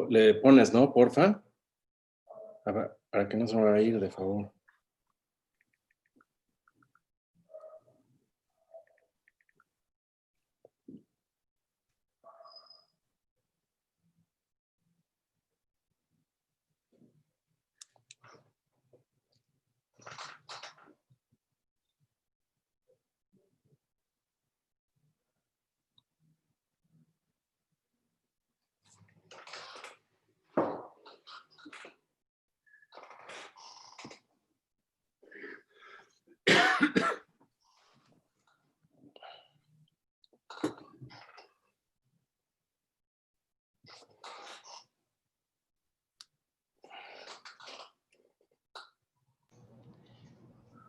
Le pones, ¿no? Porfa. Para que no se me vaya a ir, de favor.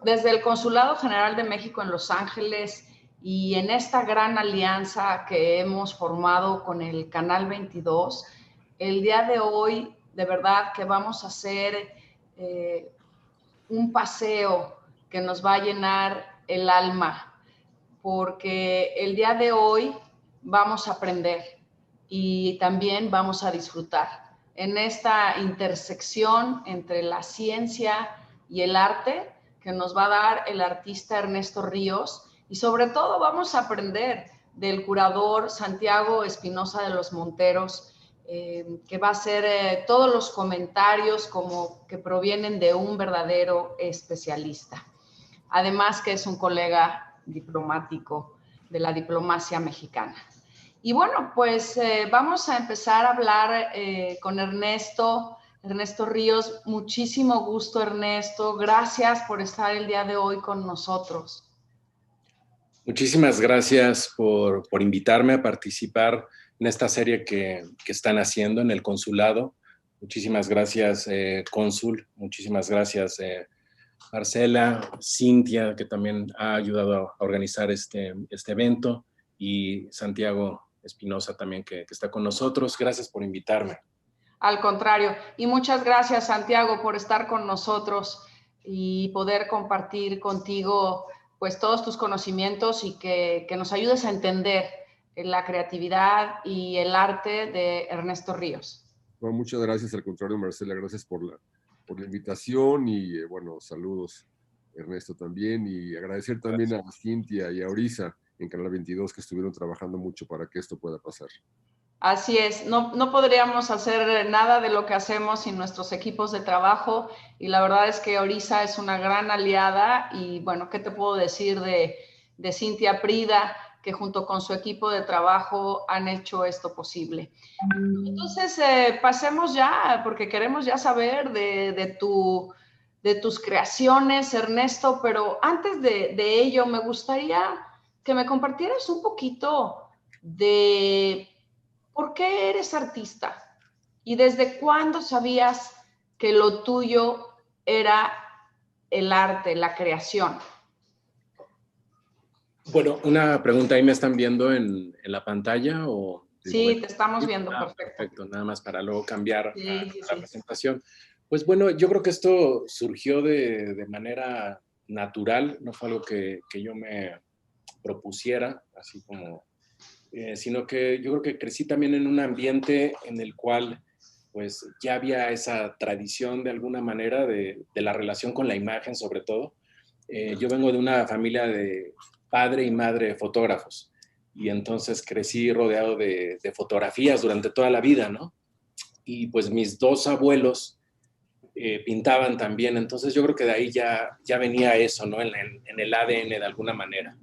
Desde el Consulado General de México en Los Ángeles y en esta gran alianza que hemos formado con el Canal 22, el día de hoy de verdad que vamos a hacer un paseo que nos va a llenar el alma, porque el día de hoy vamos a aprender y también vamos a disfrutar en esta intersección entre la ciencia y el arte que nos va a dar el artista Ernesto Ríos, y sobre todo vamos a aprender del curador Santiago Espinosa de los Monteros, que va a hacer todos los comentarios como que provienen de un verdadero especialista. Además que es un colega diplomático de la diplomacia mexicana. Y bueno, pues vamos a empezar a hablar con Ernesto Ríos. Muchísimo gusto, Ernesto. Gracias por estar el día de hoy con nosotros. Muchísimas gracias por invitarme a participar en esta serie que están haciendo en el consulado. Muchísimas gracias, cónsul. Muchísimas gracias, Marcela, Cintia, que también ha ayudado a organizar este evento, y Santiago Espinosa también, que está con nosotros. Gracias por invitarme. Al contrario, y muchas gracias, Santiago, por estar con nosotros y poder compartir contigo pues todos tus conocimientos y que nos ayudes a entender la creatividad y el arte de Ernesto Ríos. Bueno, muchas gracias, al contrario, Marcela, gracias por la invitación y bueno, saludos, Ernesto, también, y agradecer también a Cintia y a Orisa en Canal 22 que estuvieron trabajando mucho para que esto pueda pasar. Así es, no podríamos hacer nada de lo que hacemos sin nuestros equipos de trabajo, y la verdad es que Orisa es una gran aliada. Y bueno, ¿qué te puedo decir de Cintia Prida, que junto con su equipo de trabajo han hecho esto posible? Entonces, pasemos ya, porque queremos ya saber de tus creaciones, Ernesto, pero antes de ello me gustaría que me compartieras un poquito de ¿por qué eres artista? ¿Y desde cuándo sabías que lo tuyo era el arte, la creación? Bueno, una pregunta, ¿ahí me están viendo en la pantalla? O, sí, te estamos viendo, perfecto. Perfecto, nada más para luego cambiar sí. la presentación. Pues bueno, yo creo que esto surgió de manera natural, no fue algo que yo me propusiera, así como, sino que yo creo que crecí también en un ambiente en el cual pues ya había esa tradición de alguna manera de la relación con la imagen, sobre todo. Yo vengo de una familia de padre y madre fotógrafos, y entonces crecí rodeado de fotografías durante toda la vida, ¿no? Y pues mis dos abuelos pintaban también, entonces yo creo que de ahí ya venía eso, ¿no? En el ADN de alguna manera.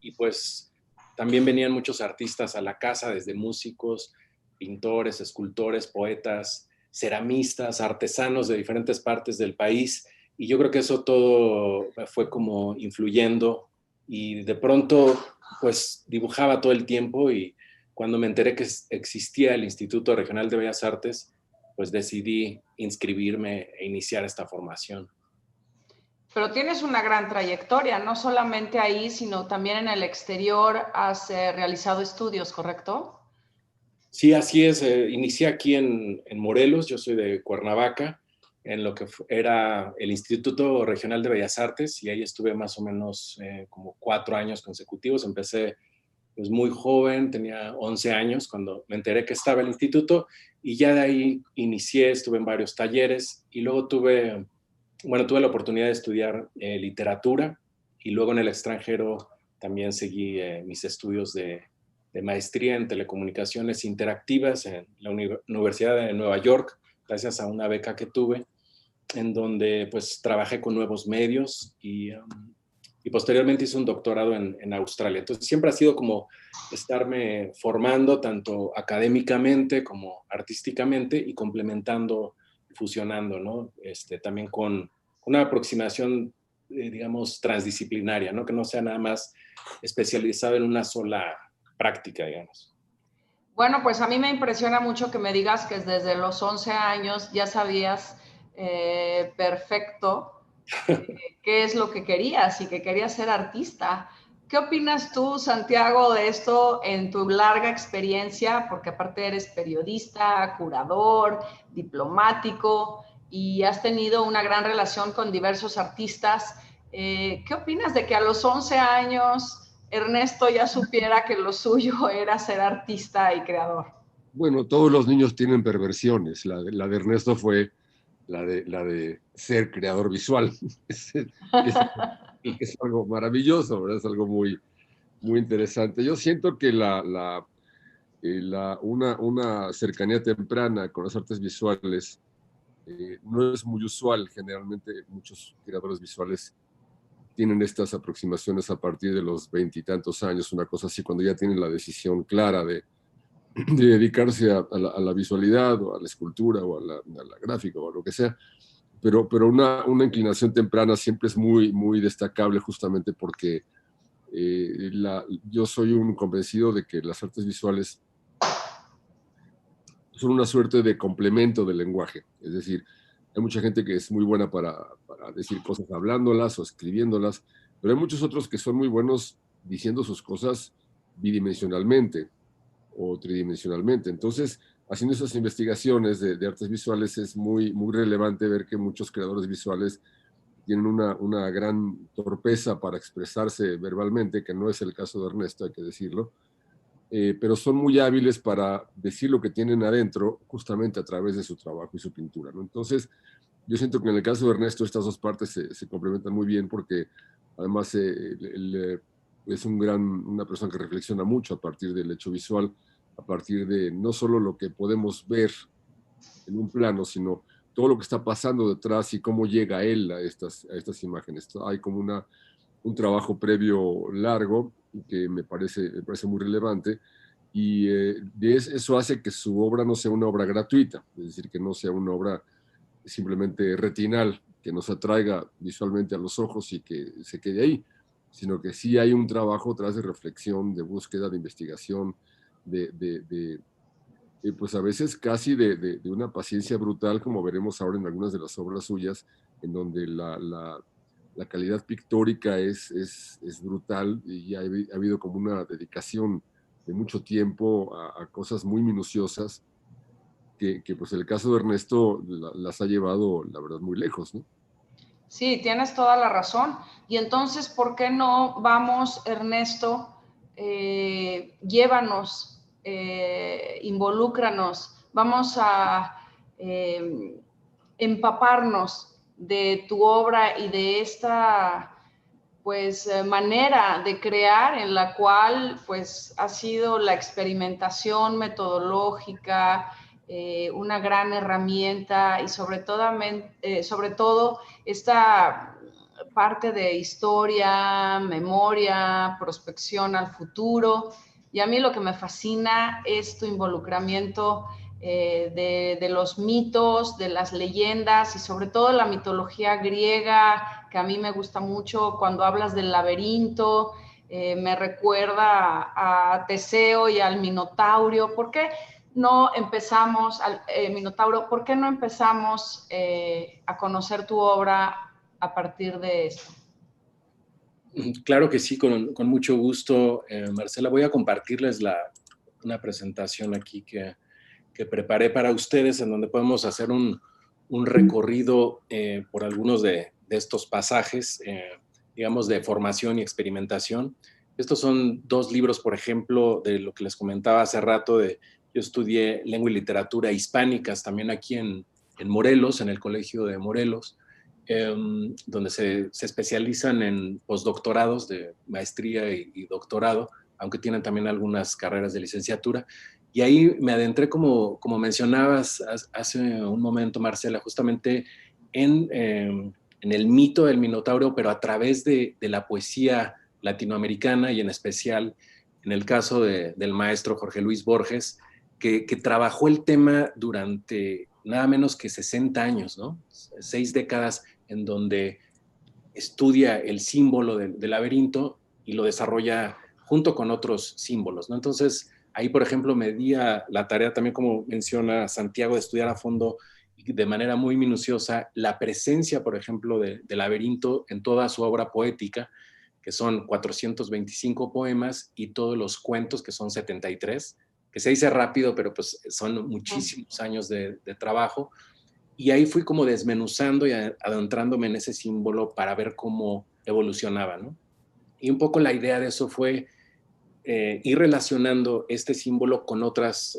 Y pues también venían muchos artistas a la casa, desde músicos, pintores, escultores, poetas, ceramistas, artesanos de diferentes partes del país, y yo creo que eso todo fue como influyendo, y de pronto pues dibujaba todo el tiempo, y cuando me enteré que existía el Instituto Regional de Bellas Artes, pues decidí inscribirme e iniciar esta formación. Pero tienes una gran trayectoria, no solamente ahí, sino también en el exterior has realizado estudios, ¿correcto? Sí, así es. Inicié aquí en Morelos, yo soy de Cuernavaca, en lo que era el Instituto Regional de Bellas Artes, y ahí estuve más o menos como 4 años consecutivos. Empecé pues muy joven, tenía 11 años cuando me enteré que estaba el instituto, y ya de ahí inicié, estuve en varios talleres, y luego tuve la oportunidad de estudiar literatura, y luego en el extranjero también seguí mis estudios de maestría en telecomunicaciones interactivas en la Universidad de Nueva York, gracias a una beca que tuve, en donde pues trabajé con nuevos medios y posteriormente hice un doctorado en Australia. Entonces siempre ha sido como estarme formando tanto académicamente como artísticamente y complementando, fusionando, ¿no? También con una aproximación, digamos, transdisciplinaria, ¿no? Que no sea nada más especializado en una sola práctica, digamos. Bueno, pues a mí me impresiona mucho que me digas que desde los 11 años ya sabías perfecto qué es lo que querías y que querías ser artista. ¿Qué opinas tú, Santiago, de esto en tu larga experiencia? Porque aparte eres periodista, curador, diplomático y has tenido una gran relación con diversos artistas. ¿Qué opinas de que a los 11 años Ernesto ya supiera que lo suyo era ser artista y creador? Bueno, todos los niños tienen perversiones. La de Ernesto fue la de ser creador visual. Es algo maravilloso, ¿verdad? Es algo muy, muy interesante. Yo siento que una cercanía temprana con las artes visuales no es muy usual. Generalmente muchos creadores visuales tienen estas aproximaciones a partir de los 20 y tantos años, una cosa así, cuando ya tienen la decisión clara de dedicarse a la visualidad o a la escultura o a la gráfica o a lo que sea. Pero una inclinación temprana siempre es muy, muy destacable justamente porque yo soy un convencido de que las artes visuales son una suerte de complemento del lenguaje. Es decir, hay mucha gente que es muy buena para decir cosas hablándolas o escribiéndolas, pero hay muchos otros que son muy buenos diciendo sus cosas bidimensionalmente o tridimensionalmente. Entonces, haciendo esas investigaciones de artes visuales es muy, muy relevante ver que muchos creadores visuales tienen una gran torpeza para expresarse verbalmente, que no es el caso de Ernesto, hay que decirlo, pero son muy hábiles para decir lo que tienen adentro justamente a través de su trabajo y su pintura, ¿no? Entonces, yo siento que en el caso de Ernesto estas dos partes se complementan muy bien porque además es una persona que reflexiona mucho a partir del hecho visual, a partir de no solo lo que podemos ver en un plano, sino todo lo que está pasando detrás y cómo llega él a estas imágenes. Hay como un trabajo previo largo que me parece muy relevante y eso hace que su obra no sea una obra gratuita, es decir, que no sea una obra simplemente retinal, que nos atraiga visualmente a los ojos y que se quede ahí, sino que sí hay un trabajo tras de reflexión, de búsqueda, de investigación, pues a veces casi de una paciencia brutal, como veremos ahora en algunas de las obras suyas, en donde la calidad pictórica es brutal y ha habido como una dedicación de mucho tiempo a cosas muy minuciosas que pues el caso de Ernesto las ha llevado, la verdad, muy lejos, ¿no? Sí, tienes toda la razón. Y entonces, ¿por qué no vamos, Ernesto? Llévanos, involúcranos, vamos a empaparnos de tu obra y de esta pues manera de crear en la cual pues ha sido la experimentación metodológica una gran herramienta y sobre todo esta parte de historia, memoria, prospección al futuro. Y a mí lo que me fascina es tu involucramiento de los mitos, de las leyendas y sobre todo la mitología griega, que a mí me gusta mucho cuando hablas del laberinto, me recuerda a Teseo y al Minotauro. ¿Por qué no empezamos, Minotauro, por qué no empezamos a conocer tu obra a partir de esto? Claro que sí, con mucho gusto, Marcela. Voy a compartirles una presentación aquí que preparé para ustedes, en donde podemos hacer un un recorrido por algunos de estos pasajes, digamos, de formación y experimentación. Estos son 2 libros, por ejemplo, de lo que les comentaba hace rato, yo estudié lengua y literatura hispánicas también aquí en Morelos, en el Colegio de Morelos, donde se especializan en postdoctorados de maestría y doctorado, aunque tienen también algunas carreras de licenciatura. Y ahí me adentré, como mencionabas hace un momento, Marcela, justamente en el mito del Minotauro, pero a través de la poesía latinoamericana y en especial en el caso del maestro Jorge Luis Borges, que trabajó el tema durante nada menos que 60 años, ¿no? 6 décadas en donde estudia el símbolo del laberinto y lo desarrolla junto con otros símbolos, ¿no? Entonces, ahí, por ejemplo, me di a la tarea también, como menciona Santiago, de estudiar a fondo y de manera muy minuciosa la presencia, por ejemplo, del laberinto en toda su obra poética, que son 425 poemas y todos los cuentos, que son 73, que se dice rápido, pero pues son muchísimos años de trabajo. Y ahí fui como desmenuzando y adentrándome en ese símbolo para ver cómo evolucionaba, ¿no? Y un poco la idea de eso fue ir relacionando este símbolo con otras,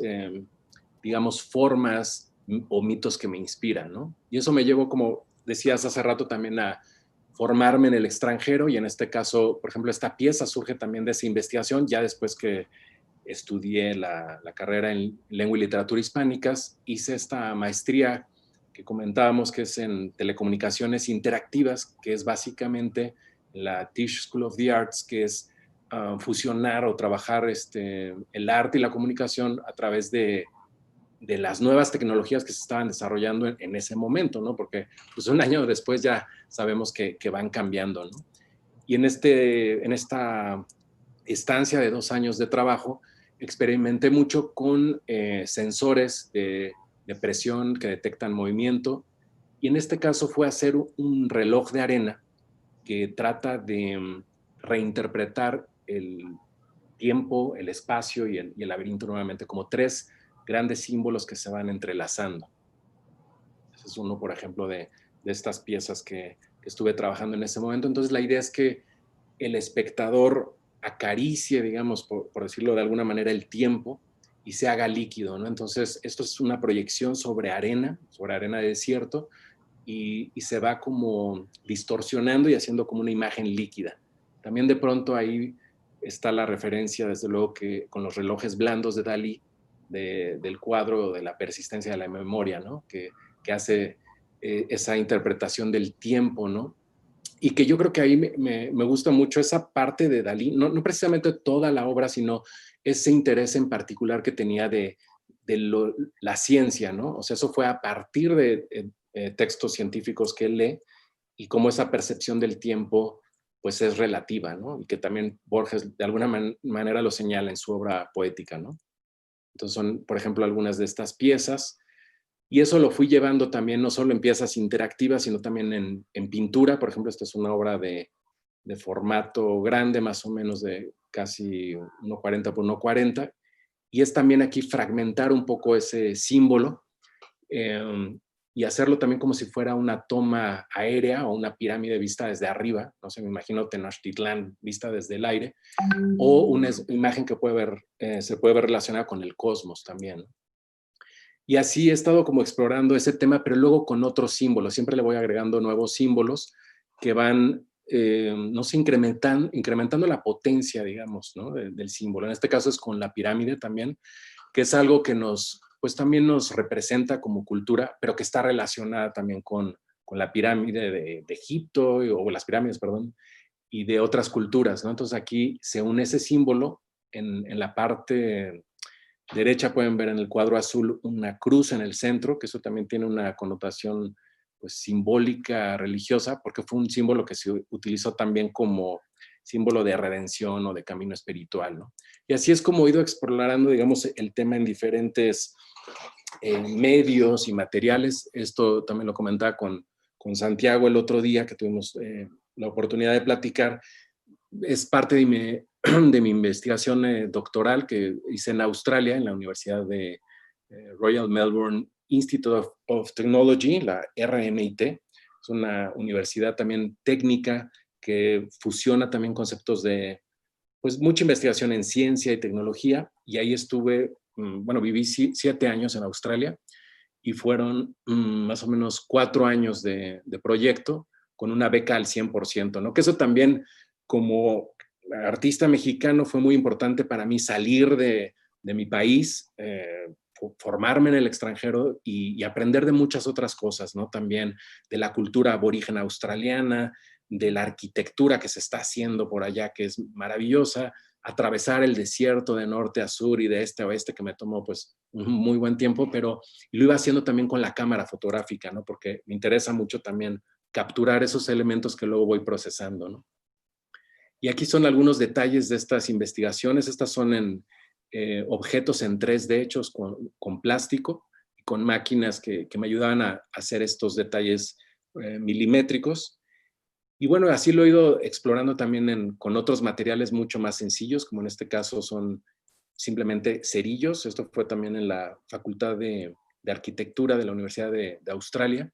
digamos, formas o mitos que me inspiran, ¿no? Y eso me llevó, como decías hace rato, también a formarme en el extranjero, y en este caso, por ejemplo, esta pieza surge también de esa investigación, ya después que estudié la carrera en lengua y literatura hispánicas, hice esta maestría que comentábamos, que es en telecomunicaciones interactivas, que es básicamente la Tisch School of the Arts, que es fusionar o trabajar el arte y la comunicación a través de las nuevas tecnologías que se estaban desarrollando en ese momento, ¿no? Porque pues un año después ya sabemos que van cambiando, ¿no? Y en esta estancia de 2 años de trabajo, experimenté mucho con sensores de presión que detectan movimiento, y en este caso fue hacer un reloj de arena que trata de reinterpretar el tiempo, el espacio y el laberinto nuevamente como 3 grandes símbolos que se van entrelazando. Ese es uno, por ejemplo, de estas piezas que estuve trabajando en ese momento. Entonces, la idea es que el espectador acaricie, digamos, por decirlo de alguna manera, el tiempo y se haga líquido, ¿no? Entonces, esto es una proyección sobre arena de desierto, y se va como distorsionando y haciendo como una imagen líquida. También de pronto ahí está la referencia, desde luego, que con los relojes blandos de Dalí, del cuadro de la persistencia de la memoria, ¿no? Que hace esa interpretación del tiempo, ¿no? Y que yo creo que ahí me gusta mucho esa parte de Dalí, no precisamente toda la obra, sino ese interés en particular que tenía de la ciencia, ¿no? O sea, eso fue a partir de textos científicos que él lee, y cómo esa percepción del tiempo pues es relativa, ¿no? Y que también Borges de alguna manera lo señala en su obra poética, ¿no? Entonces son, por ejemplo, algunas de estas piezas. Y eso lo fui llevando también, no solo en piezas interactivas, sino también en pintura. Por ejemplo, esta es una obra de formato grande, más o menos de casi 1,40 por 1,40. Y es también aquí fragmentar un poco ese símbolo, y hacerlo también como si fuera una toma aérea o una pirámide vista desde arriba. No sé, me imagino Tenochtitlán vista desde el aire, o una imagen que se puede ver relacionada con el cosmos también. Y así he estado como explorando ese tema, pero luego con otros símbolos. Siempre le voy agregando nuevos símbolos que van, no sé, incrementando la potencia, digamos, ¿no? del símbolo. En este caso es con la pirámide también, que es algo que pues también nos representa como cultura, pero que está relacionada también con la pirámide de Egipto, o las pirámides, perdón, y de otras culturas, ¿no? Entonces aquí se une ese símbolo. En la parte derecha pueden ver en el cuadro azul una cruz en el centro, que eso también tiene una connotación pues simbólica, religiosa, porque fue un símbolo que se utilizó también como símbolo de redención o de camino espiritual, ¿no? Y así es como he ido explorando, digamos, el tema en diferentes medios y materiales. Esto también lo comentaba con Santiago el otro día, que tuvimos la oportunidad de platicar. Es parte de mi investigación doctoral que hice en Australia, en la Universidad de Royal Melbourne Institute of Technology, la RMIT. Es una universidad también técnica que fusiona también conceptos de, pues, mucha investigación en ciencia y tecnología. Y ahí estuve, bueno, viví 7 años en Australia y fueron más o menos 4 años de proyecto con una beca al 100%, ¿no? Que eso también, como artista mexicano, fue muy importante para mí salir de mi país, formarme en el extranjero y aprender de muchas otras cosas, ¿no? También de la cultura aborigen australiana, de la arquitectura que se está haciendo por allá, que es maravillosa, atravesar el desierto de norte a sur y de este a oeste, que me tomó pues un muy buen tiempo, pero lo iba haciendo también con la cámara fotográfica, ¿no? Porque me interesa mucho también capturar esos elementos que luego voy procesando, ¿no? Y aquí son algunos detalles de estas investigaciones. Estas son en objetos en 3D hechos con plástico, con máquinas que me ayudaban a hacer estos detalles milimétricos. Y bueno, así lo he ido explorando también con otros materiales mucho más sencillos, como en este caso son simplemente cerillos. Esto fue también en la Facultad de Arquitectura de la Universidad de Australia.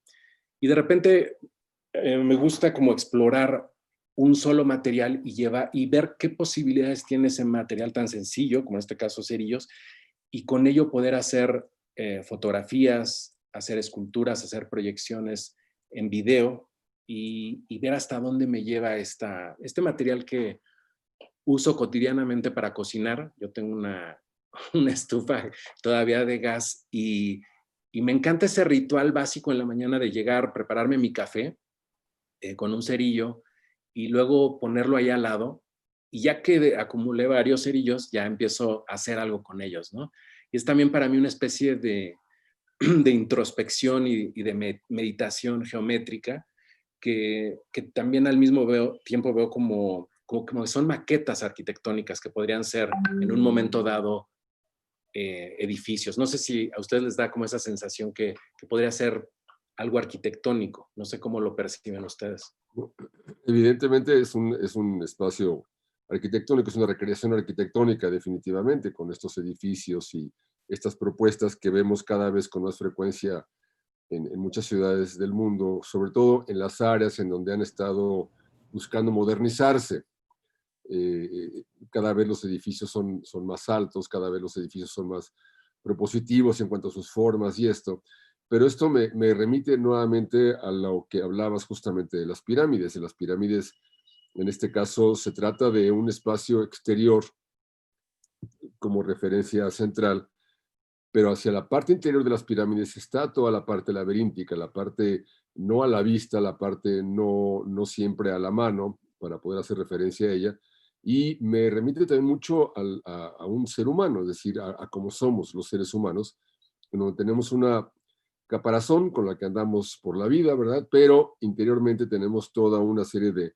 Y de repente me gusta como explorar un solo material y ver qué posibilidades tiene ese material tan sencillo, como en este caso cerillos, y con ello poder hacer fotografías, hacer esculturas, hacer proyecciones en video y ver hasta dónde me lleva este material que uso cotidianamente para cocinar. Yo tengo una estufa todavía de gas y me encanta ese ritual básico en la mañana de llegar, prepararme mi café con un cerillo y luego ponerlo ahí al lado. Y ya que acumulé varios cerillos, ya empiezo a hacer algo con ellos, ¿no? Y es también para mí una especie de introspección y de meditación geométrica que también al mismo tiempo veo como que son maquetas arquitectónicas que podrían ser en un momento dado edificios. No sé si a ustedes les da como esa sensación que podría ser algo arquitectónico. No sé cómo lo perciben ustedes. Evidentemente es un espacio arquitectónico, es una recreación arquitectónica definitivamente, con estos edificios y estas propuestas que vemos cada vez con más frecuencia en muchas ciudades del mundo, sobre todo en las áreas en donde han estado buscando modernizarse. Cada vez los edificios son más altos, cada vez los edificios son más propositivos en cuanto a sus formas y esto. Pero esto me remite nuevamente a lo que hablabas justamente de las pirámides. En las pirámides, en este caso, se trata de un espacio exterior como referencia central, pero hacia la parte interior de las pirámides está toda la parte laberíntica, la parte no a la vista, la parte no siempre a la mano, para poder hacer referencia a ella. Y me remite también mucho a un ser humano, es decir, a cómo somos los seres humanos, en donde tenemos una caparazón con la que andamos por la vida, ¿verdad? Pero interiormente tenemos toda una serie de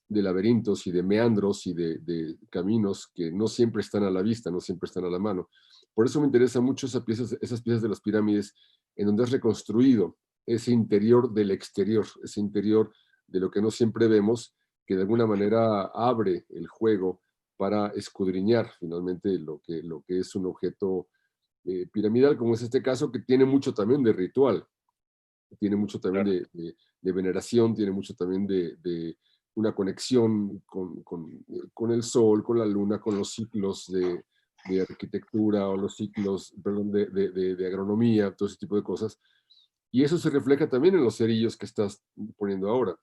laberintos y de meandros y de caminos que no siempre están a la vista, no siempre están a la mano. Por eso me interesan mucho esas piezas de las pirámides en donde has reconstruido ese interior del exterior, ese interior de lo que no siempre vemos, que de alguna manera abre el juego para escudriñar finalmente lo que es un objeto piramidal, como es este caso, que tiene mucho también de ritual, tiene mucho también de veneración, tiene mucho también de una conexión con el sol, con la luna, con los ciclos de arquitectura o los ciclos, perdón, de agronomía, todo ese tipo de cosas. Y eso se refleja también en los cerillos que estás poniendo ahora.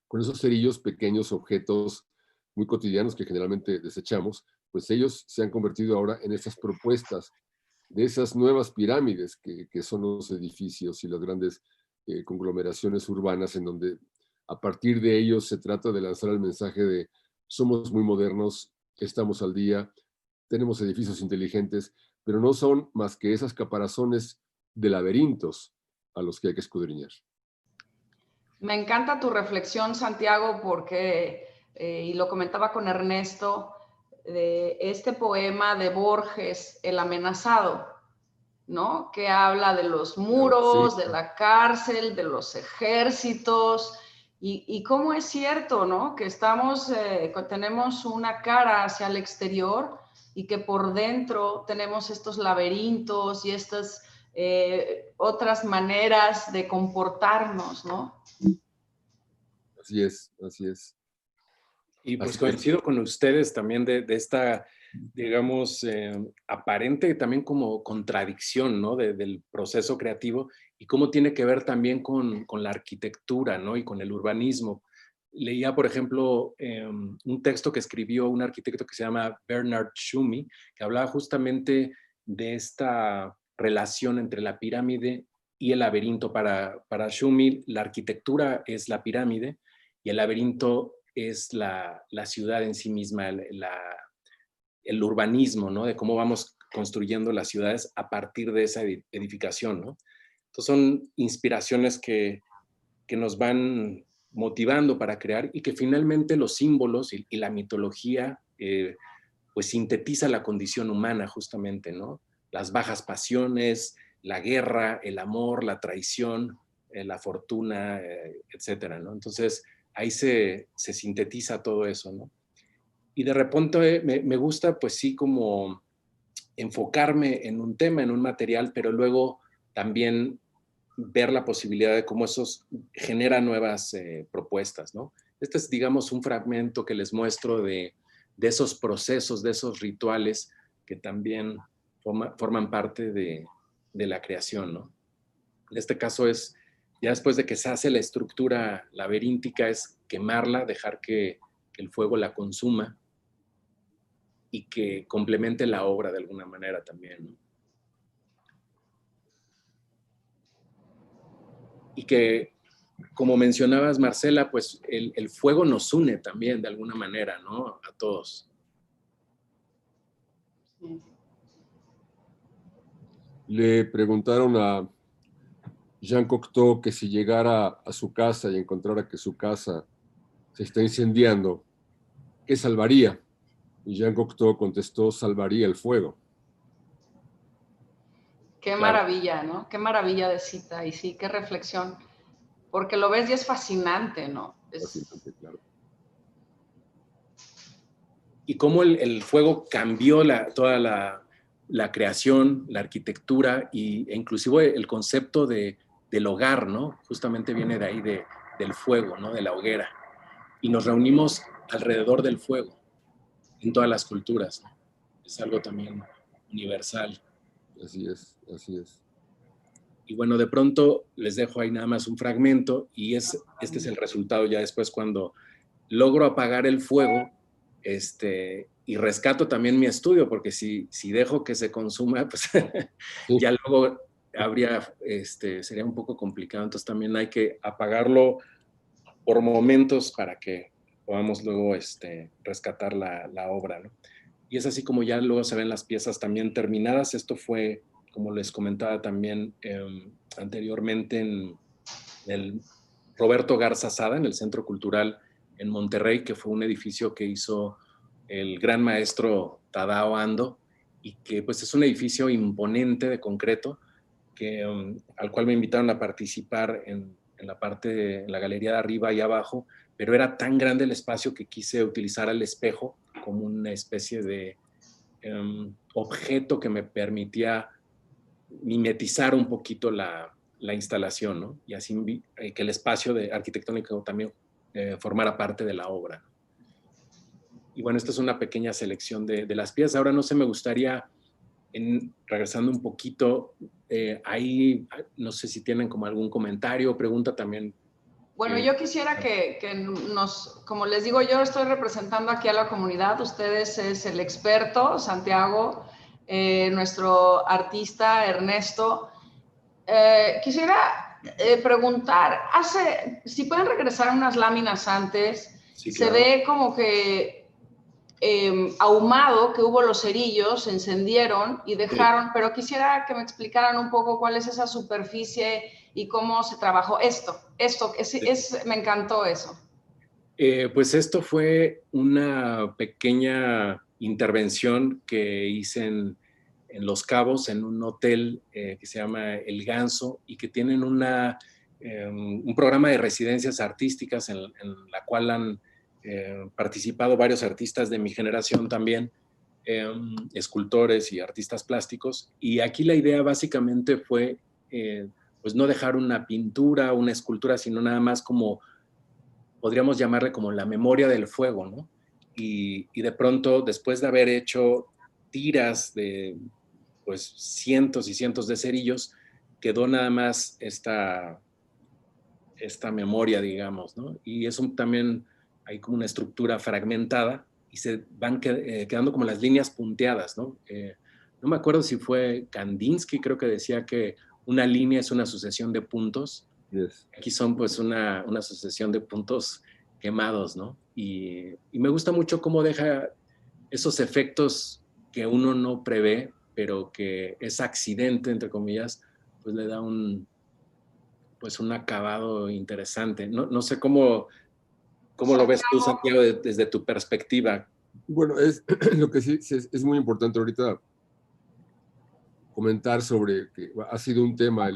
Con esos cerillos, pequeños objetos muy cotidianos que generalmente desechamos, pues ellos se han convertido ahora en esas propuestas de esas nuevas pirámides que son los edificios y las grandes conglomeraciones urbanas en donde a partir de ellos se trata de lanzar el mensaje de somos muy modernos, estamos al día, tenemos edificios inteligentes, pero no son más que esas caparazones de laberintos a los que hay que escudriñar. Me encanta tu reflexión, Santiago, porque, y lo comentaba con Ernesto, de este poema de Borges, El amenazado, ¿no? Que habla de los muros, sí, de la cárcel, de los ejércitos, y cómo es cierto, ¿no? Que tenemos una cara hacia el exterior y que por dentro tenemos estos laberintos y estas otras maneras de comportarnos, ¿no? Así es, así es. Y pues Así coincido con ustedes también de esta, digamos, aparente también como contradicción, ¿no? Del proceso creativo y cómo tiene que ver también con la arquitectura, ¿no? Y con el urbanismo. Leía, por ejemplo, un texto que escribió un arquitecto que se llama Bernard Tschumi, que hablaba justamente de esta relación entre la pirámide y el laberinto. Para Tschumi, la arquitectura es la pirámide y el laberinto es la ciudad en sí misma, el urbanismo, ¿no? De cómo vamos construyendo las ciudades a partir de esa edificación, ¿no? Entonces son inspiraciones que nos van motivando para crear y que finalmente los símbolos y la mitología pues sintetiza la condición humana justamente, ¿no? Las bajas pasiones, la guerra, el amor, la traición, la fortuna, etcétera, ¿no? Entonces ahí se sintetiza todo eso, ¿no? Y de repente me gusta pues sí como enfocarme en un tema, en un material, pero luego también ver la posibilidad de cómo eso genera nuevas propuestas, ¿no? Este es, digamos, un fragmento que les muestro de esos procesos, de esos rituales que también forman parte de la creación, ¿no? En este caso es, ya después de que se hace la estructura laberíntica, es quemarla, dejar que el fuego la consuma y que complemente la obra de alguna manera también, ¿no? Y que, como mencionabas, Marcela, pues el fuego nos une también de alguna manera, ¿no? A todos. Sí. Le preguntaron a Jean Cocteau que si llegara a su casa y encontrara que su casa se está incendiando, ¿qué salvaría? Y Jean Cocteau contestó, salvaría el fuego. Qué Claro. maravilla, ¿no? Qué maravilla de cita y sí, qué reflexión. Porque lo ves y es fascinante, ¿no? Fascinante, claro. Y cómo el fuego cambió toda la creación, la arquitectura e inclusive el concepto del hogar, ¿no? Justamente viene de ahí, del fuego, ¿no? De la hoguera. Y nos reunimos alrededor del fuego en todas las culturas, ¿no? Es algo también universal. Así es, así es. Y bueno, de pronto les dejo ahí nada más un fragmento y este es el resultado ya después cuando logro apagar el fuego y rescato también mi estudio, porque si dejo que se consuma, pues Sí, ya luego sería un poco complicado. Entonces también hay que apagarlo por momentos para que podamos luego rescatar la obra, ¿no? Y es así como ya luego se ven las piezas también terminadas. Esto fue, como les comentaba también anteriormente, en el Roberto Garza Sada, en el Centro Cultural en Monterrey, que fue un edificio que hizo el gran maestro Tadao Ando, y que pues es un edificio imponente de concreto, al cual me invitaron a participar en la parte, en la galería de arriba y abajo, pero era tan grande el espacio que quise utilizar el espejo como una especie de objeto que me permitía mimetizar un poquito la instalación, ¿no? Y así que el espacio arquitectónico también formara parte de la obra. Y bueno, esta es una pequeña selección de las piezas. Ahora no sé, me gustaría, regresando un poquito, ahí no sé si tienen como algún comentario o pregunta también. Bueno, yo quisiera que como les digo, yo estoy representando aquí a la comunidad, ustedes es el experto, Santiago, nuestro artista, Ernesto. Quisiera preguntar, si pueden regresar unas láminas antes, Sí, se claro. ve como que ahumado, que hubo los cerillos, se encendieron y dejaron, sí. Pero quisiera que me explicaran un poco cuál es esa superficie y cómo se trabajó me encantó eso. Pues esto fue una pequeña intervención que hice en Los Cabos, en un hotel que se llama El Ganso y que tienen un programa de residencias artísticas en la cual han participado varios artistas de mi generación también. escultores y artistas plásticos. Y aquí la idea básicamente fue pues no dejar una pintura, una escultura, sino nada más como, podríamos llamarle como la memoria del fuego, ¿no? Y de pronto, después de haber hecho tiras de pues cientos y cientos de cerillos, quedó nada más esta memoria, digamos, ¿no? Y eso también hay como una estructura fragmentada y se van quedando como las líneas punteadas, ¿no? No me acuerdo si fue Kandinsky, creo que decía que una línea es una sucesión de puntos. Yes. Aquí son pues una sucesión de puntos quemados, ¿no? Y me gusta mucho cómo deja esos efectos que uno no prevé, pero que ese accidente, entre comillas, pues le da un acabado interesante. No sé cómo lo ves tú, Santiago, desde tu perspectiva. Bueno, lo que sí es muy importante ahorita comentar sobre que ha sido un tema,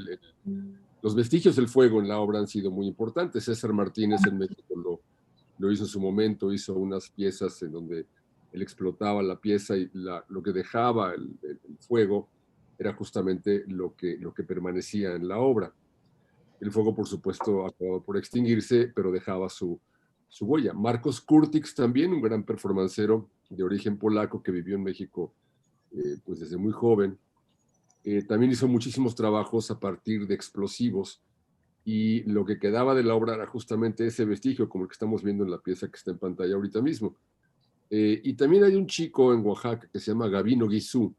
los vestigios del fuego en la obra han sido muy importantes. César Martínez en México lo hizo en su momento, hizo unas piezas en donde él explotaba la pieza y lo que dejaba el fuego era justamente lo que permanecía en la obra. El fuego, por supuesto, acabó por extinguirse, pero dejaba su huella. Marcos Kurtix también, un gran performancero de origen polaco que vivió en México pues desde muy joven. También hizo muchísimos trabajos a partir de explosivos y lo que quedaba de la obra era justamente ese vestigio, como el que estamos viendo en la pieza que está en pantalla ahorita mismo. Y también hay un chico en Oaxaca que se llama Gabino Guizú,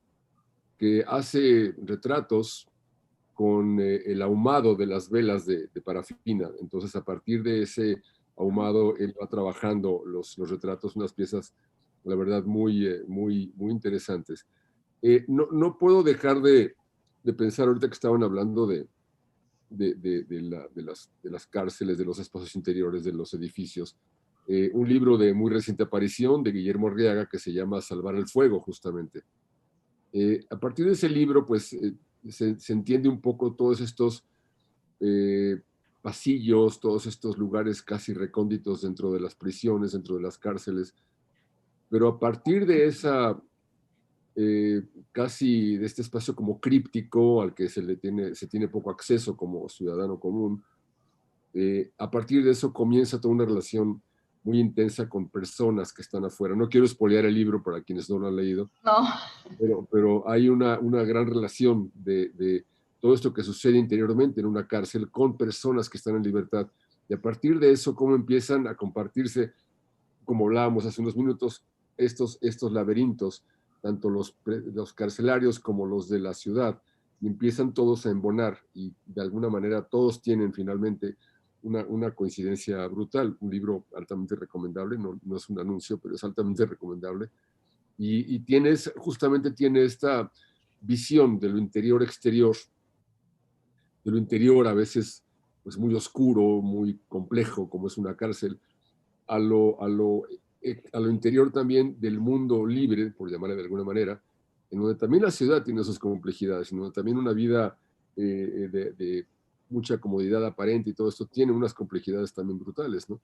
que hace retratos con el ahumado de las velas de parafina. Entonces, a partir de ese ahumado, él va trabajando los retratos, unas piezas, la verdad, muy interesantes. No puedo dejar de pensar, ahorita que estaban hablando de las cárceles, de los espacios interiores, de los edificios, un libro de muy reciente aparición de Guillermo Arriaga que se llama Salvar el Fuego, justamente. A partir de ese libro, pues, se entiende un poco todos estos pasillos, todos estos lugares casi recónditos dentro de las prisiones, dentro de las cárceles, pero a partir de esa casi de este espacio como críptico al que se tiene poco acceso como ciudadano común, a partir de eso comienza toda una relación muy intensa con personas que están afuera. No quiero espolear el libro para quienes no lo han leído, pero hay una gran relación de todo esto que sucede interiormente en una cárcel con personas que están en libertad. Y a partir de eso, cómo empiezan a compartirse, como hablábamos hace unos minutos, estos laberintos, tanto los carcelarios como los de la ciudad, y empiezan todos a embonar y de alguna manera todos tienen finalmente una coincidencia brutal. Un libro altamente recomendable, no es un anuncio, pero es altamente recomendable. Y justamente tiene esta visión de lo interior-exterior, de lo interior a veces pues muy oscuro, muy complejo, como es una cárcel, a lo interior también del mundo libre, por llamarle de alguna manera, en donde también la ciudad tiene sus complejidades, en donde también una vida de mucha comodidad aparente y todo esto tiene unas complejidades también brutales, ¿no?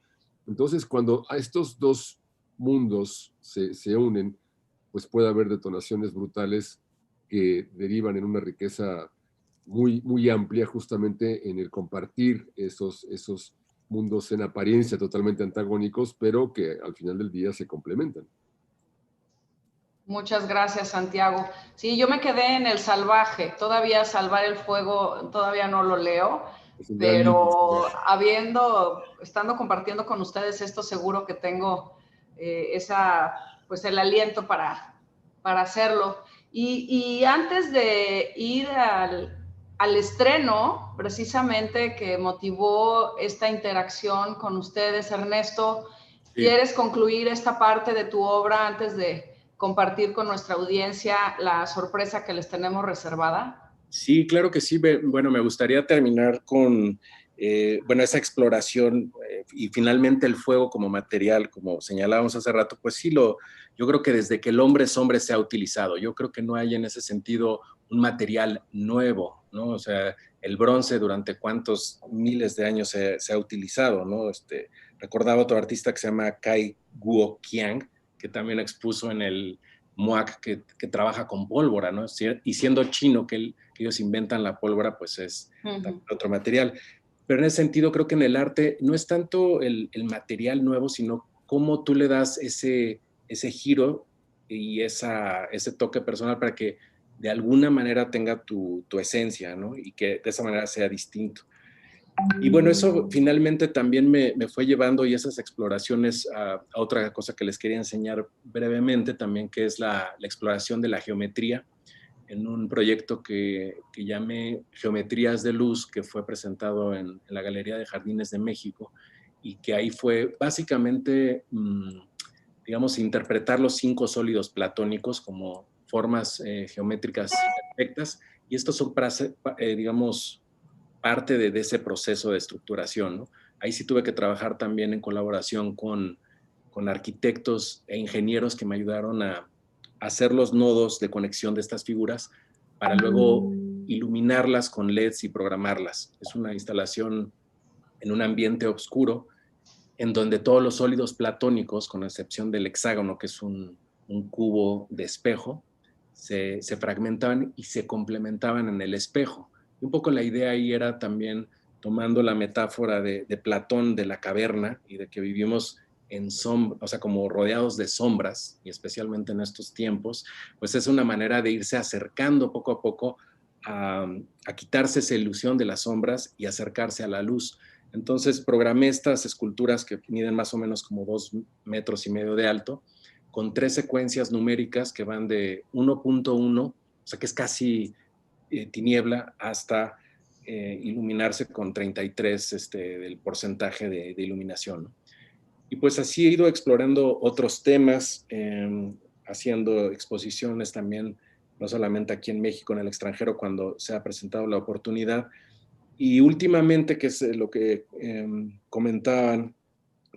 Entonces, cuando a estos dos mundos se unen, pues puede haber detonaciones brutales que derivan en una riqueza muy amplia justamente en el compartir esos mundos en apariencia totalmente antagónicos, pero que al final del día se complementan. Muchas gracias, Santiago. Sí, yo me quedé en El Salvaje. Todavía Salvar el Fuego, todavía no lo leo, pero estando compartiendo con ustedes esto, seguro que tengo pues el aliento para hacerlo. Y antes de ir al estreno, precisamente, que motivó esta interacción con ustedes, Ernesto, sí. ¿Quieres concluir esta parte de tu obra antes de compartir con nuestra audiencia la sorpresa que les tenemos reservada? Sí, claro que sí. Bueno, me gustaría terminar con esa exploración y finalmente el fuego como material, como señalábamos hace rato, pues sí, yo creo que desde que el hombre es hombre se ha utilizado. Yo creo que no hay en ese sentido un material nuevo, ¿no? O sea, el bronce durante cuántos miles de años se ha utilizado, ¿no? Recordaba otro artista que se llama Kai Guo Qiang, que también expuso en el MUAC que trabaja con pólvora, ¿no? Y siendo chino que ellos inventan la pólvora, pues es otro material. Pero en ese sentido creo que en el arte no es tanto el material nuevo, sino cómo tú le das ese giro y ese toque personal para que de alguna manera tenga tu esencia, ¿no? Y que de esa manera sea distinto. Y bueno, eso finalmente también me fue llevando y esas exploraciones a otra cosa que les quería enseñar brevemente también, que es la exploración de la geometría en un proyecto que llamé Geometrías de Luz, que fue presentado en la Galería de Jardines de México, y que ahí fue básicamente, digamos, interpretar los 5 sólidos platónicos como formas geométricas perfectas, y estos son, digamos, parte de ese proceso de estructuración, ¿no? Ahí sí tuve que trabajar también en colaboración con arquitectos e ingenieros que me ayudaron a hacer los nodos de conexión de estas figuras para luego iluminarlas con LEDs y programarlas. Es una instalación en un ambiente oscuro en donde todos los sólidos platónicos, con excepción del hexágono, que es un cubo de espejo, se fragmentaban y se complementaban en el espejo. Y un poco la idea ahí era también, tomando la metáfora de Platón, de la caverna, y de que vivimos en sombra, o sea, como rodeados de sombras, y especialmente en estos tiempos, pues es una manera de irse acercando poco a poco a quitarse esa ilusión de las sombras y acercarse a la luz. Entonces programé estas esculturas que miden más o menos como 2,5 metros de alto, con 3 secuencias numéricas que van de 1.1, o sea que es casi tiniebla, hasta iluminarse con 33 del porcentaje de iluminación, ¿no? Y pues así he ido explorando otros temas, haciendo exposiciones también, no solamente aquí en México, en el extranjero, cuando se ha presentado la oportunidad. Y últimamente, que es lo que comentaban,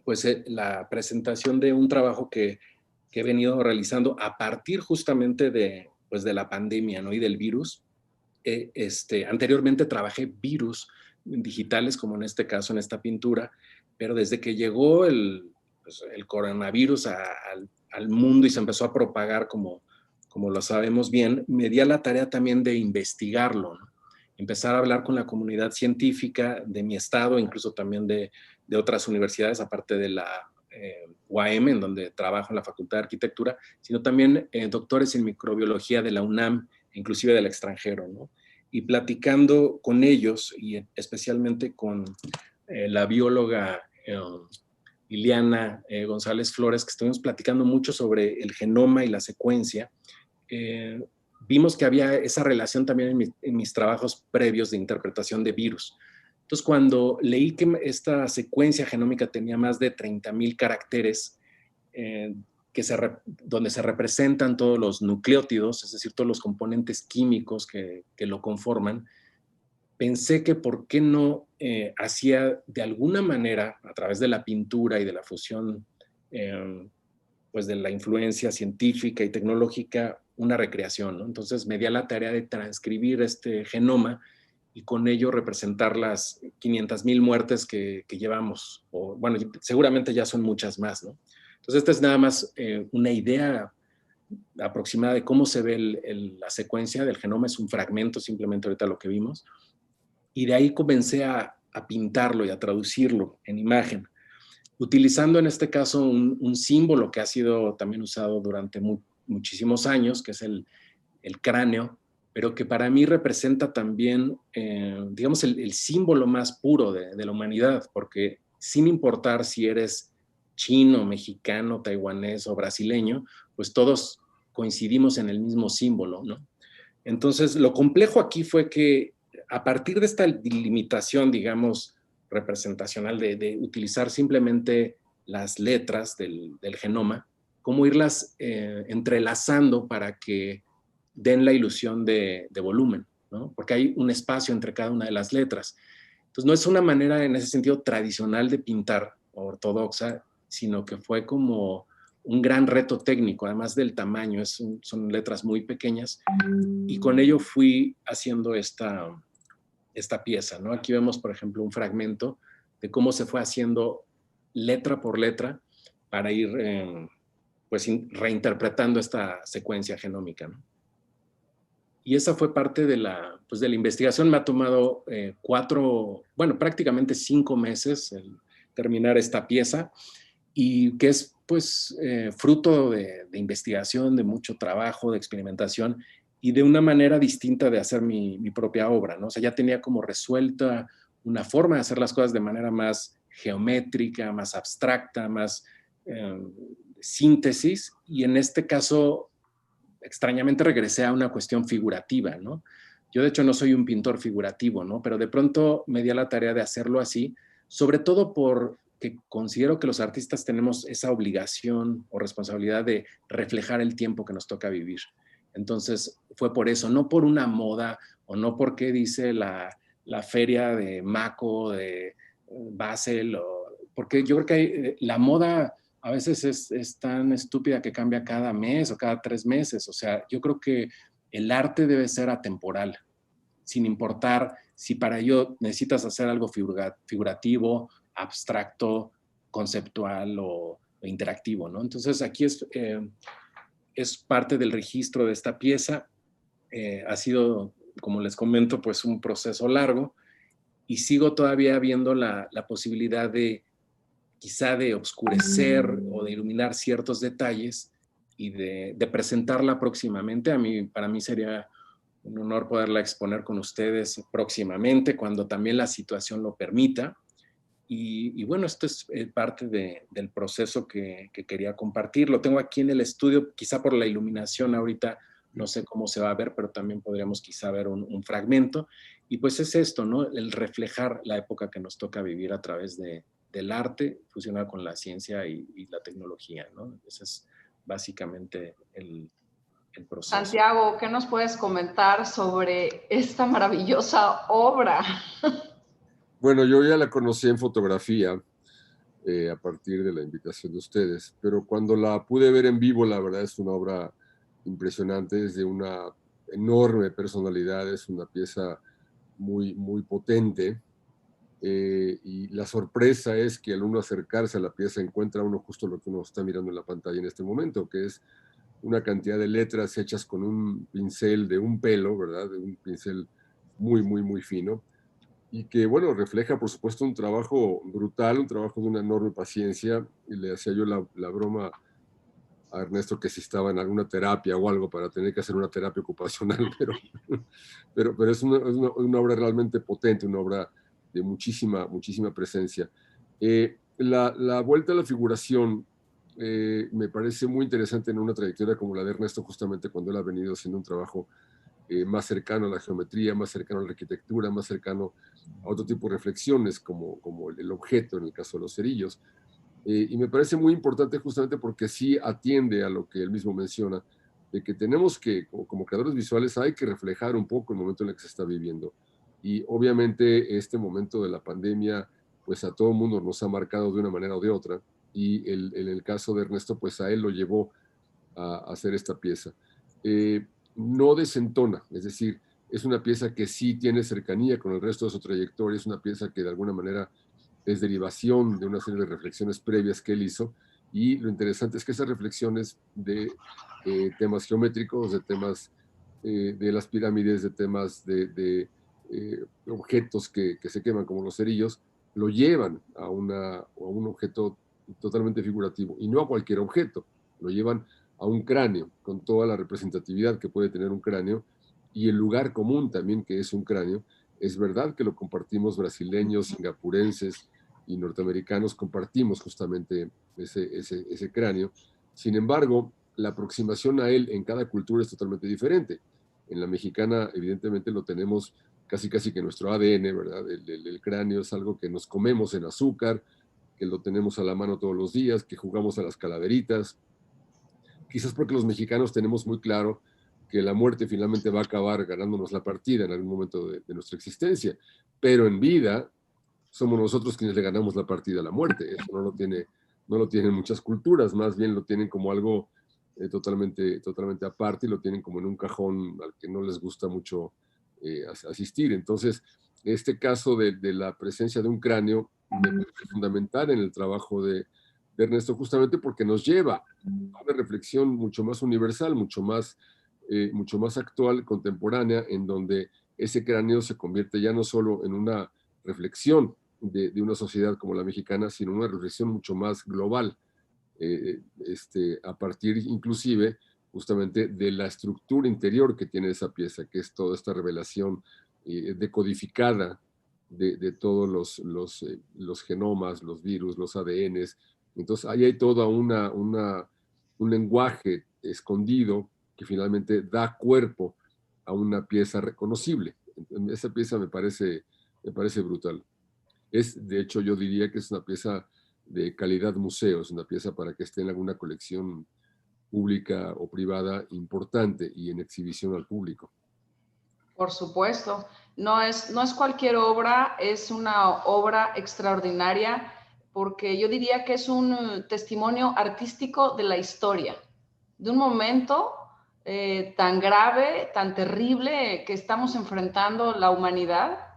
pues la presentación de un trabajo que he venido realizando a partir justamente pues de la pandemia, ¿no? Y del virus. Anteriormente trabajé virus digitales, como en este caso, en esta pintura, pero desde que llegó pues, el coronavirus al mundo y se empezó a propagar como lo sabemos bien, me di a la tarea también de investigarlo, ¿no? Empezar a hablar con la comunidad científica de mi estado, incluso también de otras universidades, aparte de la UAM, en donde trabajo en la Facultad de Arquitectura, sino también doctores en microbiología de la UNAM, inclusive del extranjero, ¿no? Y platicando con ellos, y especialmente con la bióloga Liliana González Flores, que estuvimos platicando mucho sobre el genoma y la secuencia, vimos que había esa relación también en mis trabajos previos de interpretación de virus. Entonces, cuando leí que esta secuencia genómica tenía más de 30,000 caracteres, donde se representan todos los nucleótidos, es decir, todos los componentes químicos que lo conforman, pensé que por qué no hacía de alguna manera, a través de la pintura y de la fusión, pues de la influencia científica y tecnológica, una recreación, ¿no? Entonces me di a la tarea de transcribir este genoma y con ello representar las 500,000 muertes que llevamos, o bueno, seguramente ya son muchas más, ¿no? Entonces esta es nada más una idea aproximada de cómo se ve la secuencia del genoma, es un fragmento simplemente ahorita lo que vimos, y de ahí comencé a pintarlo y a traducirlo en imagen, utilizando en este caso un símbolo que ha sido también usado durante muchísimos años, que es el cráneo, pero que para mí representa también, digamos, el símbolo más puro de la humanidad, porque sin importar si eres chino, mexicano, taiwanés o brasileño, pues todos coincidimos en el mismo símbolo, ¿no? Entonces, lo complejo aquí fue que a partir de esta limitación, digamos, representacional de utilizar simplemente las letras del genoma, cómo irlas entrelazando para que den la ilusión de volumen, ¿no? Porque hay un espacio entre cada una de las letras. Entonces, no es una manera en ese sentido tradicional de pintar, ortodoxa, sino que fue como un gran reto técnico, además del tamaño, son letras muy pequeñas, y con ello fui haciendo esta pieza, ¿no? Aquí vemos, por ejemplo, un fragmento de cómo se fue haciendo letra por letra para ir pues reinterpretando esta secuencia genómica, ¿no? Y esa fue parte de pues de la investigación. Me ha tomado prácticamente 5 meses el terminar esta pieza, y que es pues fruto de investigación, de mucho trabajo, de experimentación y de una manera distinta de hacer mi propia obra, ¿no? O sea, ya tenía como resuelta una forma de hacer las cosas de manera más geométrica, más abstracta, más síntesis, y en este caso extrañamente regresé a una cuestión figurativa, ¿no? Yo de hecho no soy un pintor figurativo, ¿no? Pero de pronto me di a la tarea de hacerlo así, sobre todo porque considero que los artistas tenemos esa obligación o responsabilidad de reflejar el tiempo que nos toca vivir. Entonces fue por eso, no por una moda o no porque dice la feria de Mako, de Basel, porque yo creo que la moda a veces es tan estúpida que cambia cada mes o cada 3 meses. O sea, yo creo que el arte debe ser atemporal, sin importar si para ello necesitas hacer algo figurativo, abstracto, conceptual o interactivo, ¿no? Entonces aquí es parte del registro de esta pieza. Ha sido, como les comento, pues un proceso largo, y sigo todavía viendo la posibilidad de quizá de obscurecer o de iluminar ciertos detalles y de presentarla próximamente. Para mí sería un honor poderla exponer con ustedes próximamente, cuando también la situación lo permita. Y bueno, esto es parte del proceso que quería compartir. Lo tengo aquí en el estudio, quizá por la iluminación ahorita no sé cómo se va a ver, pero también podríamos quizá ver un fragmento. Y pues es esto, ¿no? El reflejar la época que nos toca vivir a través del arte fusionado con la ciencia y la tecnología, ¿no? Ese es básicamente el proceso. Santiago, ¿qué nos puedes comentar sobre esta maravillosa obra? Bueno, yo ya la conocí en fotografía a partir de la invitación de ustedes, pero cuando la pude ver en vivo, la verdad es una obra impresionante, es de una enorme personalidad, es una pieza muy, muy potente. Y la sorpresa es que al uno acercarse a la pieza encuentra uno justo lo que uno está mirando en la pantalla en este momento, que es una cantidad de letras hechas con un pincel de un pelo, ¿verdad? De un pincel muy, muy, muy fino, y que, bueno, refleja, por supuesto, un trabajo brutal, un trabajo de una enorme paciencia, y le hacía yo la broma a Ernesto que si estaba en alguna terapia o algo para tener que hacer una terapia ocupacional, pero es una obra realmente potente, una obra de muchísima, muchísima presencia. La vuelta a la figuración me parece muy interesante en una trayectoria como la de Ernesto, justamente cuando él ha venido haciendo un trabajo más cercano a la geometría, más cercano a la arquitectura, más cercano a otro tipo de reflexiones, como el objeto en el caso de los cerillos. Y me parece muy importante justamente porque sí atiende a lo que él mismo menciona, de que tenemos que, como creadores visuales, hay que reflejar un poco el momento en el que se está viviendo. Y obviamente este momento de la pandemia, pues a todo el mundo nos ha marcado de una manera o de otra. Y en el caso de Ernesto, pues a él lo llevó a hacer esta pieza. No desentona, es decir, es una pieza que sí tiene cercanía con el resto de su trayectoria, es una pieza que de alguna manera es derivación de una serie de reflexiones previas que él hizo, y lo interesante es que esas reflexiones de temas geométricos, de temas de las pirámides, de temas de objetos que se queman como los cerillos, lo llevan a un objeto totalmente figurativo, y no a cualquier objeto, lo llevan a un cráneo, con toda la representatividad que puede tener un cráneo, y el lugar común también que es un cráneo. Es verdad que lo compartimos brasileños, singapurenses y norteamericanos, compartimos justamente ese cráneo. Sin embargo, la aproximación a él en cada cultura es totalmente diferente. En la mexicana, evidentemente, lo tenemos casi casi que nuestro ADN, ¿verdad? El cráneo es algo que nos comemos en azúcar, que lo tenemos a la mano todos los días, que jugamos a las calaveritas. Quizás porque los mexicanos tenemos muy claro que la muerte finalmente va a acabar ganándonos la partida en algún momento de nuestra existencia, pero en vida somos nosotros quienes le ganamos la partida a la muerte. Eso no lo tienen muchas culturas, más bien lo tienen como algo totalmente aparte, y lo tienen como en un cajón al que no les gusta mucho asistir. Entonces, este caso de la presencia de un cráneo me parece fundamental en el trabajo de de Ernesto, justamente porque nos lleva a una reflexión mucho más universal, mucho más actual, contemporánea, en donde ese cráneo se convierte ya no solo en una reflexión de una sociedad como la mexicana, sino una reflexión mucho más global, a partir inclusive justamente de la estructura interior que tiene esa pieza, que es toda esta revelación decodificada de todos los genomas, los virus, los ADNs. Entonces ahí hay todo un lenguaje escondido que finalmente da cuerpo a una pieza reconocible. Esa pieza me parece brutal. De hecho, yo diría que es una pieza de calidad museo, es una pieza para que esté en alguna colección pública o privada importante y en exhibición al público. Por supuesto, no es cualquier obra, es una obra extraordinaria porque yo diría que es un testimonio artístico de la historia, de un momento tan grave, tan terrible que estamos enfrentando la humanidad,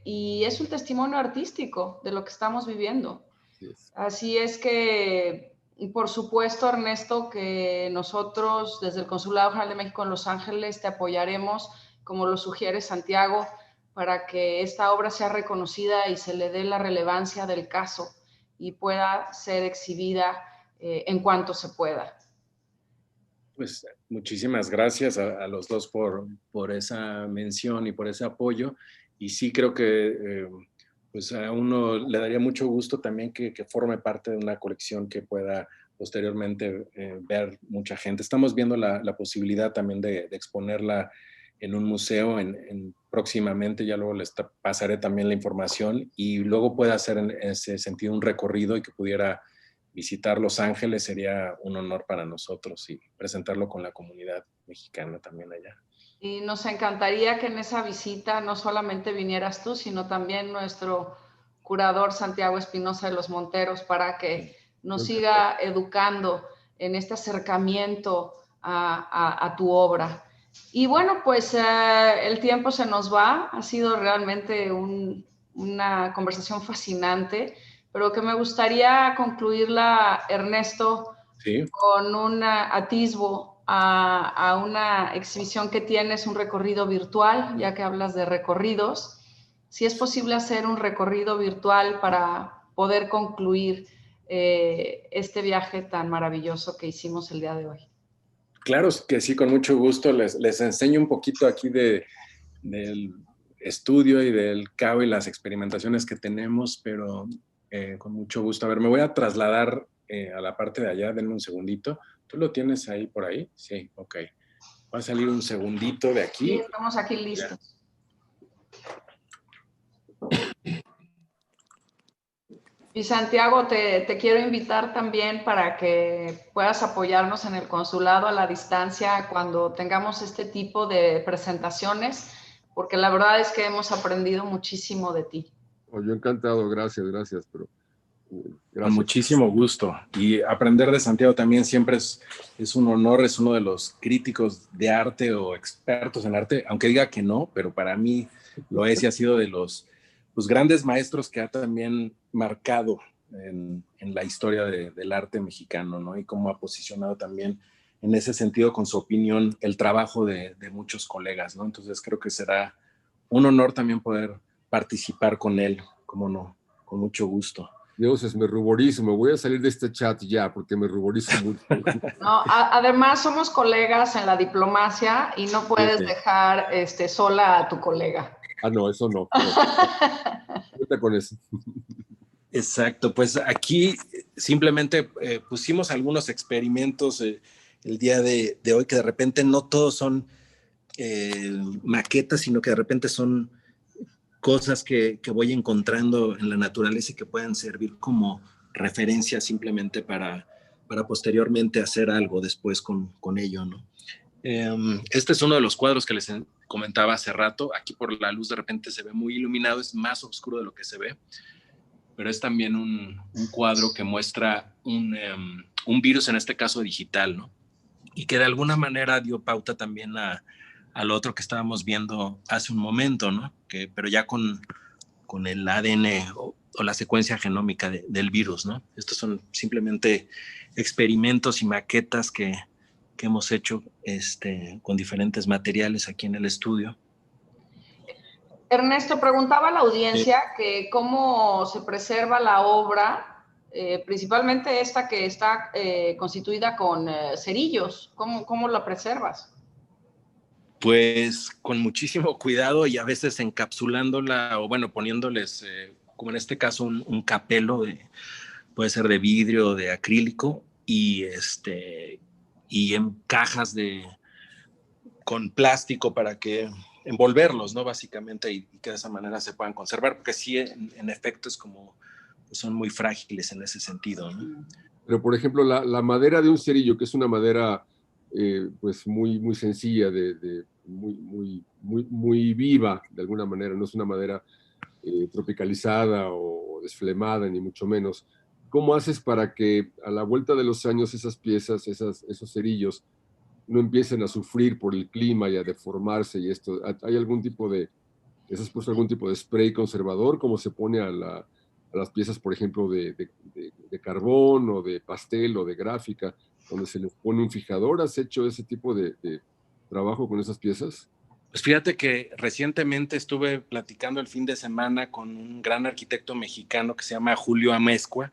y es un testimonio artístico de lo que estamos viviendo. Así es que, por supuesto, Ernesto, que nosotros desde el Consulado General de México en Los Ángeles te apoyaremos, como lo sugiere Santiago, para que esta obra sea reconocida y se le dé la relevancia del caso y pueda ser exhibida en cuanto se pueda. Pues muchísimas gracias a los dos por esa mención y por ese apoyo. Y sí creo que pues a uno le daría mucho gusto también que forme parte de una colección que pueda posteriormente ver mucha gente. Estamos viendo la posibilidad también de exponerla en un museo próximamente, ya luego les pasaré también la información y luego pueda hacer en ese sentido un recorrido y que pudiera visitar Los Ángeles. Sería un honor para nosotros y presentarlo con la comunidad mexicana también allá. Y nos encantaría que en esa visita no solamente vinieras tú, sino también nuestro curador Santiago Espinosa de los Monteros, para que nos siga educando en este acercamiento a tu obra. Y bueno, pues el tiempo se nos va. Ha sido realmente una conversación fascinante, pero que me gustaría concluirla, Ernesto, ¿Sí? con un atisbo a una exhibición que tienes, un recorrido virtual, ya que hablas de recorridos. Si es posible hacer un recorrido virtual para poder concluir este viaje tan maravilloso que hicimos el día de hoy. Claro que sí, con mucho gusto. Les enseño un poquito aquí del estudio y del CAO y las experimentaciones que tenemos, pero con mucho gusto. A ver, me voy a trasladar a la parte de allá. Denme un segundito. ¿Tú lo tienes ahí por ahí? Sí, ok. Va a salir un segundito de aquí. Sí, estamos aquí listos. Y Santiago, te quiero invitar también para que puedas apoyarnos en el consulado a la distancia cuando tengamos este tipo de presentaciones, porque la verdad es que hemos aprendido muchísimo de ti. Yo encantado, gracias, pero gracias. Con muchísimo gusto. Y aprender de Santiago también siempre es un honor. Es uno de los críticos de arte o expertos en arte, aunque diga que no, pero para mí lo es y ha sido de los grandes maestros que ha también marcado en la historia del arte mexicano, ¿no? Y cómo ha posicionado también en ese sentido con su opinión el trabajo de muchos colegas, ¿no? Entonces creo que será un honor también poder participar con él, cómo no, con mucho gusto. Dios, me ruborizo, me voy a salir de este chat ya porque me ruborizo mucho. No, además somos colegas en la diplomacia y no puedes dejar sola a tu colega. No, eso no. Cuenta con eso. Exacto, pues aquí simplemente pusimos algunos experimentos el día de hoy, que de repente no todos son maquetas, sino que de repente son cosas que voy encontrando en la naturaleza y que puedan servir como referencia simplemente para posteriormente hacer algo después con ello, ¿no? Este es uno de los cuadros que les comentaba hace rato. Aquí por la luz de repente se ve muy iluminado, es más oscuro de lo que se ve, pero es también un cuadro que muestra un virus, en este caso digital, ¿no? Y que de alguna manera dio pauta también al otro que estábamos viendo hace un momento, ¿no? Pero ya con el ADN la secuencia genómica del virus, ¿no? Estos son simplemente experimentos y maquetas que hemos hecho con diferentes materiales aquí en el estudio. Ernesto, preguntaba a la audiencia que cómo se preserva la obra, principalmente esta que está constituida con cerillos. ¿Cómo la preservas? Pues con muchísimo cuidado y a veces encapsulándola o bueno, poniéndoles, como en este caso, un capelo, puede ser de vidrio o de acrílico y en cajas con plástico para que envolverlos, ¿no? Básicamente, y que de esa manera se puedan conservar, porque sí, en efecto, es como, pues son muy frágiles en ese sentido, ¿no? Pero, por ejemplo, la madera de un cerillo, que es una madera pues muy sencilla, muy viva, de alguna manera, no es una madera tropicalizada o desflemada, ni mucho menos. ¿Cómo haces para que a la vuelta de los años esas piezas, esos cerillos, no empiecen a sufrir por el clima y a deformarse y esto? ¿Hay algún tipo de, has puesto algún tipo de spray conservador, como se pone a las piezas, por ejemplo, de carbón o de pastel o de gráfica, donde se les pone un fijador? ¿Has hecho ese tipo de trabajo con esas piezas? Pues fíjate que recientemente estuve platicando el fin de semana con un gran arquitecto mexicano que se llama Julio Amezcua,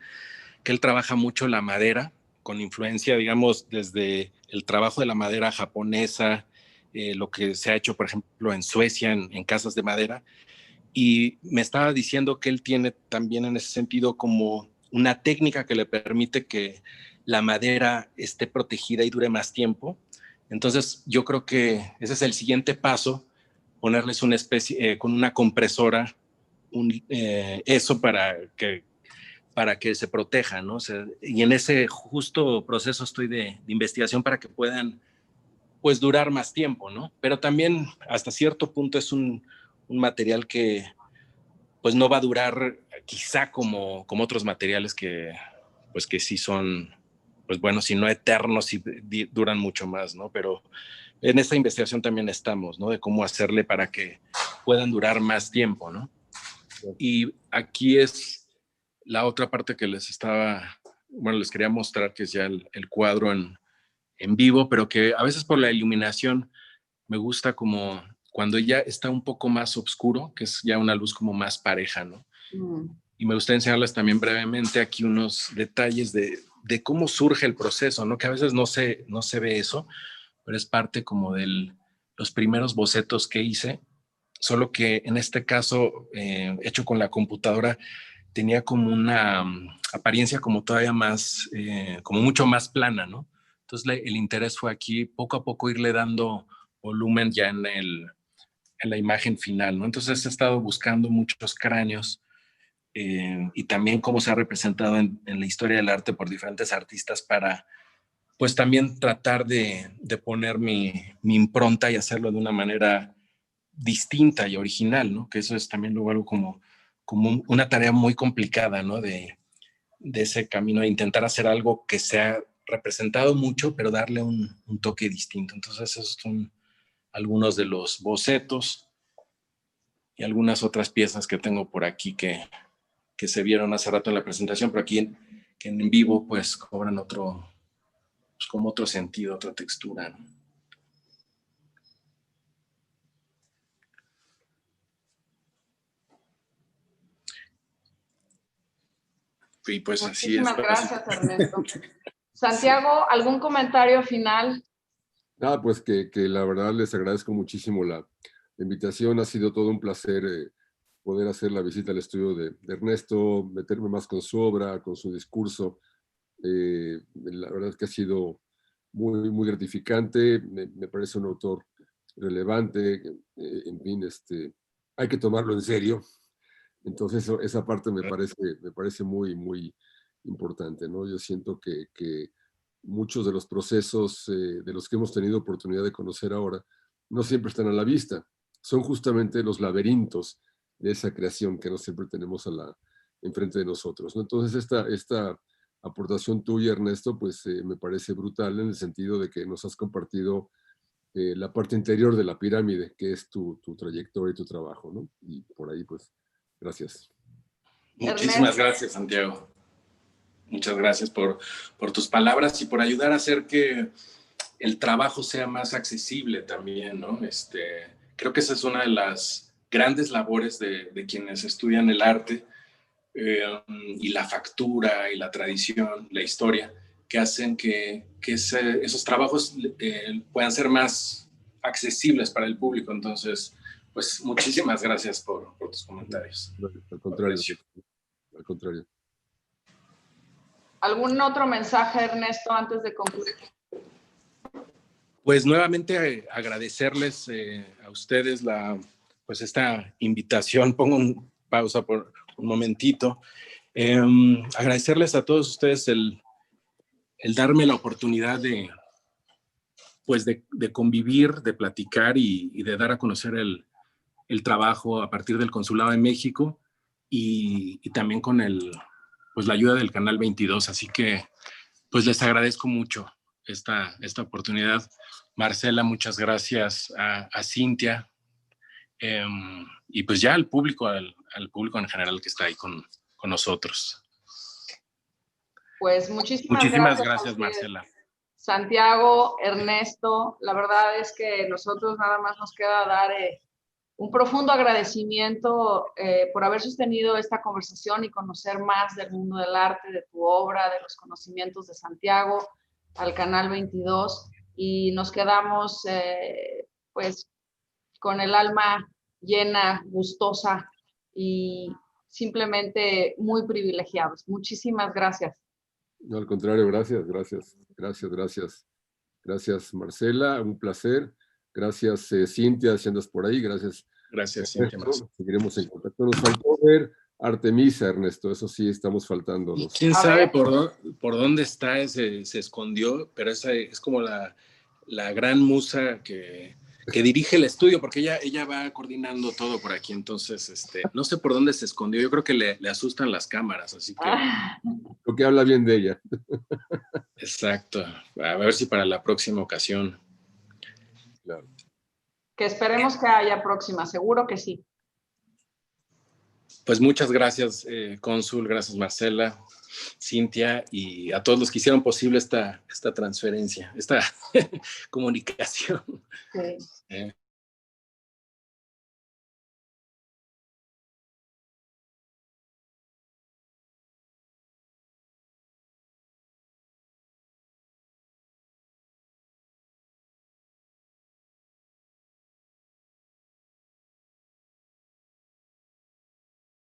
que él trabaja mucho la madera, con influencia, digamos, desde el trabajo de la madera japonesa, lo que se ha hecho, por ejemplo, en Suecia, en casas de madera, y me estaba diciendo que él tiene también en ese sentido como una técnica que le permite que la madera esté protegida y dure más tiempo. Entonces yo creo que ese es el siguiente paso, ponerles una especie, con una compresora, eso para que se proteja, ¿no? O sea, y en ese justo proceso estoy de investigación para que puedan, pues, durar más tiempo, ¿no? Pero también hasta cierto punto es un material que, pues, no va a durar quizá como otros materiales que, pues, que sí son, pues, bueno, si no eternos, y duran mucho más, ¿no? Pero en esta investigación también estamos, ¿no? De cómo hacerle para que puedan durar más tiempo, ¿no? Y aquí es la otra parte que les quería mostrar, que es ya el cuadro en vivo, pero que a veces por la iluminación me gusta como cuando ya está un poco más oscuro, que es ya una luz como más pareja, ¿no? Y me gustaría enseñarles también brevemente aquí unos detalles de cómo surge el proceso, ¿no? Que a veces no se ve eso, pero es parte como de los primeros bocetos que hice, solo que en este caso, hecho con la computadora, tenía como una apariencia como todavía más, como mucho más plana, ¿no? Entonces el interés fue aquí poco a poco irle dando volumen ya en la imagen final, ¿no? Entonces he estado buscando muchos cráneos, y también cómo se ha representado en la historia del arte por diferentes artistas para, pues, también tratar de poner mi impronta y hacerlo de una manera distinta y original, ¿no? Que eso es también luego algo como una tarea muy complicada, ¿no? De ese camino de intentar hacer algo que se ha representado mucho, pero darle un toque distinto. Entonces esos son algunos de los bocetos y algunas otras piezas que tengo por aquí que se vieron hace rato en la presentación, pero aquí que en vivo pues cobran pues, como otro sentido, otra textura, ¿no? Y pues así es. Muchísimas gracias, Ernesto. Santiago, ¿algún comentario final? Nada, pues que la verdad les agradezco muchísimo la invitación. Ha sido todo un placer poder hacer la visita al estudio de Ernesto, meterme más con su obra, con su discurso. La verdad es que ha sido muy gratificante. Me parece un autor relevante. En fin, hay que tomarlo en serio. Entonces esa parte me parece muy importante, ¿no? Yo siento que muchos de los procesos de los que hemos tenido oportunidad de conocer ahora no siempre están a la vista. Son justamente los laberintos de esa creación que no siempre tenemos enfrente de nosotros, ¿no? Entonces esta aportación tuya, Ernesto, pues me parece brutal en el sentido de que nos has compartido la parte interior de la pirámide, que es tu trayectoria y tu trabajo, ¿no? Y por ahí, pues, gracias. Muchísimas gracias, Santiago. Muchas gracias por tus palabras y por ayudar a hacer que el trabajo sea más accesible también, ¿no? Creo que esa es una de las grandes labores de quienes estudian el arte, y la factura y la tradición, la historia, que hacen que esos trabajos puedan ser más accesibles para el público. Entonces, pues muchísimas gracias por tus comentarios. Al contrario. Al contrario. ¿Algún otro mensaje, Ernesto, antes de concluir? Pues nuevamente agradecerles a ustedes esta invitación. Pongo un pausa por un momentito. Agradecerles a todos ustedes el darme la oportunidad de convivir, de platicar y de dar a conocer el trabajo a partir del Consulado de México y también con la ayuda del Canal 22. Así que pues les agradezco mucho esta oportunidad. Marcela, muchas gracias, a Cintia, y pues ya al público en general que está ahí con nosotros. Pues muchísimas gracias, Marcela. Santiago, Ernesto, la verdad es que nosotros nada más nos queda dar un profundo agradecimiento por haber sostenido esta conversación y conocer más del mundo del arte, de tu obra, de los conocimientos de Santiago, al Canal 22, y nos quedamos pues con el alma llena, gustosa y simplemente muy privilegiados. Muchísimas gracias. No, al contrario, gracias. Gracias, Marcela, un placer. Gracias, Cintia, si andas por ahí. Gracias, Cintia. Seguiremos en contacto. Nos faltó ver Artemisa, Ernesto, eso sí, estamos faltando. ¿Quién sabe por dónde está? Se escondió, pero esa es como la gran musa que dirige el estudio, porque ella va coordinando todo por aquí. Entonces, no sé por dónde se escondió. Yo creo que le asustan las cámaras, así que... Lo que habla bien de ella. Exacto. A ver si para la próxima ocasión. Claro. Que esperemos que haya próxima, seguro que sí. Pues muchas gracias, Cónsul, gracias, Marcela, Cintia, y a todos los que hicieron posible esta transferencia, esta comunicación. Sí.